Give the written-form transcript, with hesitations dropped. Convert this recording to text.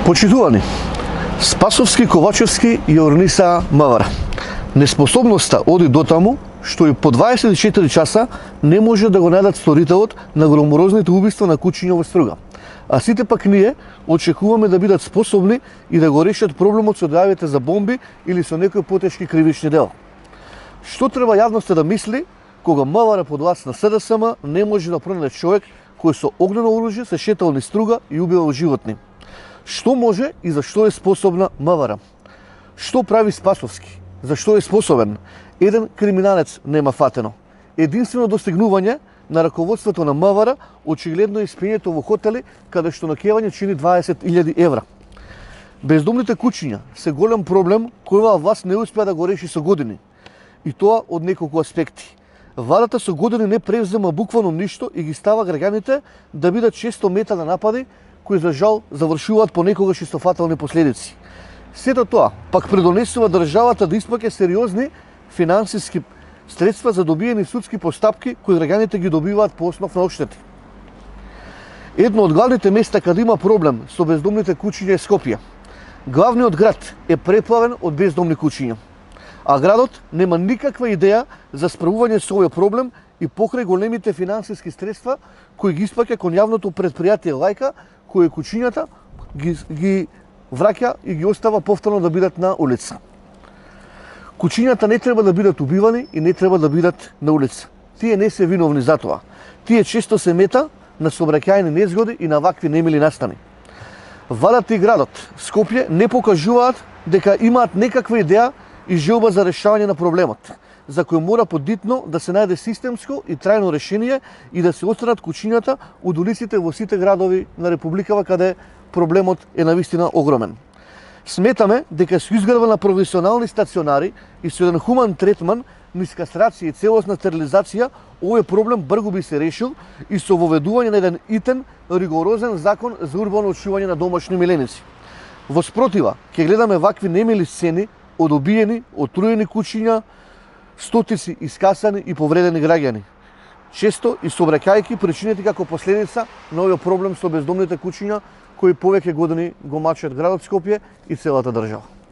Почитувани, Спасовски, Ковачевски ја орнисаа МВР. Неспособноста оди дотаму што и по 24 часа не може да го најдат сторителот на громорозните убиства на кучиња во Струга. А сите пак ние очекуваме да бидат способни и да го решат проблемот со дојавите за бомби или со некои потешки кривични дела. Што треба јавноста да мисли кога МВР под власт на СДСМ не може да пронајде човек кој со огнено оружје се шетал низ Струга и убивал животни? Што може и за што е способна МВР? Што прави Спасовски? За што е способен? Еден криминалец нема фатено. Единствено достигнување на раководството на МВР очигледно е спиењето во хотели каде што ноќевање чини 20.000 евра. Бездомните кучиња се голем проблем кој оваа власт не успеа да го реши со години. И тоа од неколку аспекти. Владата со години не превзема буквално ништо и ги става граѓаните да бидат често мета на напади кои за жал завршуваат понекогаш и со фатални последици. Сето тоа пак предонесува државата да испаќа сериозни финансиски средства за добиени судски постапки кои граѓаните ги добиваат по основ на одштети. Едно од главните места каде има проблем со бездомните кучиња е Скопје. Главниот град е преплавен од бездомни кучиња, а градот нема никаква идеја за справување со овој проблем и покрај големите финансиски средства кои ги испаќа кон јавното предпријатие Лајка, кои кучињата ги враќа и ги остава повторно да бидат на улица. Кучињата не треба да бидат убивани и не треба да бидат на улица. Тие не се виновни за тоа. Тие често се мета на сообраќајни незгоди и на вакви немили настани. Владата и градот Скопје не покажуваат дека имаат некаква идеја и желба за решавање на проблемот, за кој мора подитно да се најде системско и трајно решение и да се отстранат кучињата од улиците во сите градови на Републикава каде проблемот е навистина огромен. Сметаме дека со изградба на професионални стационари и со еден хуман третман, низ кастрација и целосна стерилизација, овој проблем брзо би се решил и со воведување на еден итен, ригорозен закон за урбано очување на домашни миленици. Во спротива, ќе гледаме вакви немили сцени од убиени, отруени кучиња, стотици искасани и повредени граѓани. Често и сообраќајки причинети како последица на овој проблем со бездомните кучиња кои повеќе години го мачат градот Скопје и целата држава.